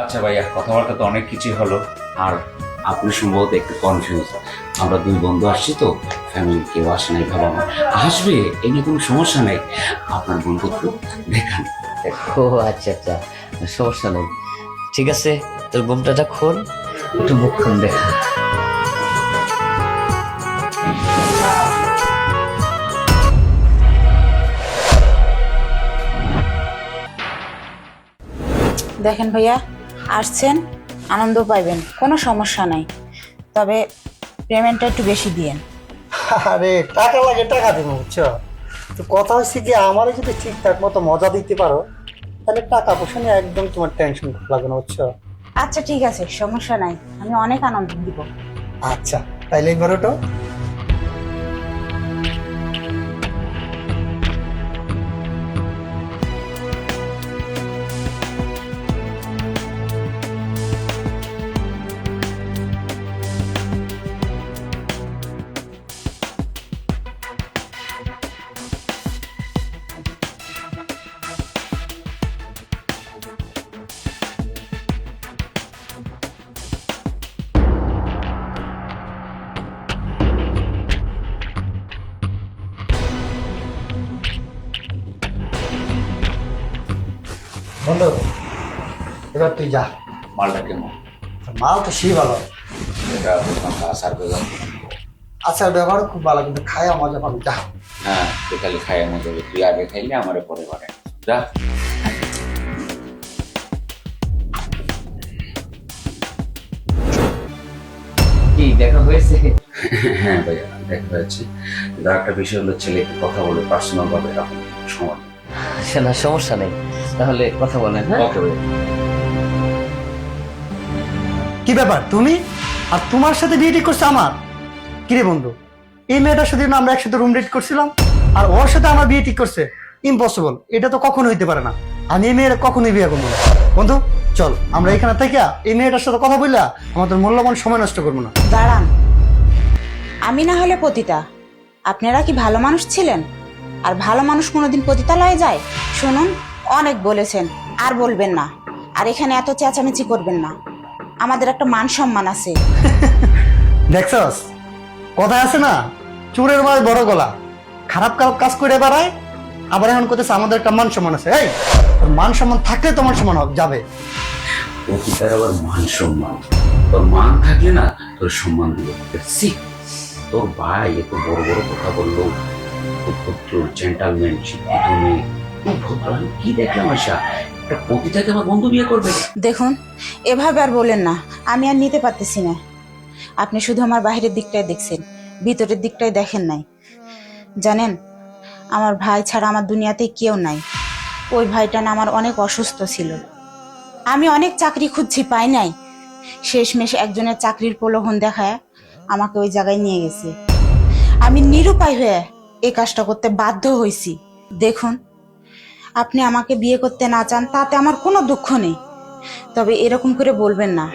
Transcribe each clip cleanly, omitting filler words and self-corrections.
আচ্ছা ভাইয়া, কথাবার্তা তো অনেক কিছু হলো। আর আপনি সম্ভবত একটু কনফিউজ। আমরা দুই বন্ধু আসছি তো, ফ্যামিলি কেউ আসে নাই, ভাবা মা আসবে, এ নিয়ে কোনো সমস্যা নেই। আপনার বন্ধুত্ব দেখান। ও আচ্ছা আচ্ছা, সমস্যা নেই। ঠিক আছে, তোর ঘুমটাটা খোল, একটু মুখখান দেখা। দেখেন ভাইয়া, আসছেন, আনন্দ পাইবেন, কোনো সমস্যা নাই, তবে পেমেন্টটা একটু বেশি দিয়েন। আরে টাকা লাগে, টাকা দেবো, বুঝছো? তো কথা হচ্ছে কি, আমারও যদি ঠিকঠাক মতো মজা দিতে পারো তাহলে টাকা পয়সা নিয়ে একদম তোমার টেনশন লাগবে না, বুঝছো? আচ্ছা ঠিক আছে, সমস্যা নাই, আমি অনেক আনন্দ দিব। আচ্ছা তাইলে একবার ওটো। বন্ধু, এবার তুই যা। মালটা কেমন? মাল তো সেই ভালো, এটা বললাম আসার বেলা। আচার ব্যবহার খুব ভালো, কিন্তু খায়া মজা পাবি, যা। হ্যাঁ, তুই খালি খাইয়া মজা হবে, তুই আগে খাইলে আমারে পরে পারে। যা। কি দেখা হয়েছে? হ্যাঁ ভাইয়া, দেখা যাচ্ছে। কিন্তু একটা বিষয় হলো, ছেলে একটু কথা বলে পার্সোনাল ভাবে, এখন সময়। আচ্ছা না, সমস্যা নেই, তাহলে কথা বলেন। হ্যাঁ, ওকে ভাইয়া। কি ব্যাপার তুমি আর তোমার সাথে বিয়ে ঠিক করছে আমার? কিরে বন্ধু, এই মেয়েটার সাথে না আমরা একসাথে রুম ডেট করছিলাম, আর ওর সাথে আমার বিয়ে ঠিক করছে? ইম্পসিবল, এটা তো কখনো হইতে পারে না। আমি এই মেয়ের কখনোই বিয়ে করবো না। বন্ধু চল, আমরা এখানে থেকে এই মেয়েটার সাথে কথা বললা আমাদের মূল্যবান সময় নষ্ট করবো না। দাঁড়ান, আমি না হলে পতিতা, আপনারা কি ভালো মানুষ ছিলেন? আর ভালো মানুষ কোনোদিন পতিতালয়ে যায়? শুনুন, অনেক বলেছেন, আর বলবেন না। আর এখানে এত চেঁচামেচি করবেন না, আমাদের একটা মান সম্মান আছে। দেখছস, কথা আছে না, চোরের মাঝে বড় গলা। খারাপ খারাপ কাজ করে বেড়ায়, আবার এখন করতেছে আমাদের একটা মান সম্মান আছে। এই তোর মান সম্মান থাকলে তোমার সমান যাবে। প্রতিটার আবার মান সম্মান, তোর মান থাকলে না তোর সম্মান দিল। সি, তোর ভাই এত বড় বড় কথা বললো, খুব ভদ্র জেন্টালম্যান, শিক্ষিত মেয়ে, খুব ভদ্র। আমি কি দেখলাম আশা, একটা পতিতাকে আমার বন্ধু বিয়ে করবে? দেখুন, এভাবে আর বলেন না, আমি আর নিতে পারতেছি না। আপনি শুধু আমার বাইরের দিকটাই দেখছেন, ভিতরের দিকটাই দেখেন নাই। জানেন, আমার ভাই ছাড়া আমার দুনিয়াতে কেউ নাই। ওই ভাইটা না আমার অনেক অসুস্থ ছিল, আমি অনেক চাকরি খুঁজছি, পাই নাই। শেষমেশ একজনের চাকরির প্রলোভন দেখায় আমাকে ওই জায়গায় নিয়ে গেছে। আমি নিরুপায় হয়ে এই কাজটা করতে বাধ্য হয়েছি। দেখুন, আপনি আমাকে বিয়ে করতে না চান তাতে আমার কোনো দুঃখ নেই, তবে এরকম করে বলবেন না।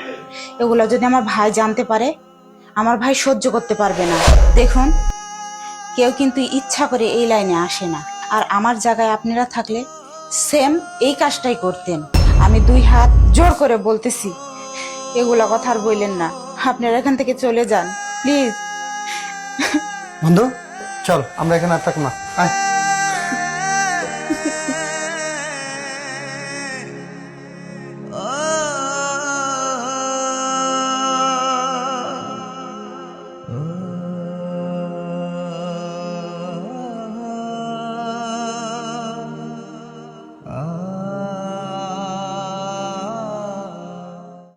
এগুলো যদি আমার ভাই জানতে পারে, আমার ভাই সহ্য করতে পারবে না। দেখুন, কেউ কিন্তু ইচ্ছা করে এই লাইনে আসে না, আর আমার জায়গায় আপনারা থাকলে সেম এই কাজটাই করতেন। আমি দুই হাত জোর করে বলতেছি, এগুলা কথা আর বললেন না, আপনারা এখান থেকে চলে যান প্লিজ। বন্ধু চল, আমরা এখানে আর থাকবো না, আয়।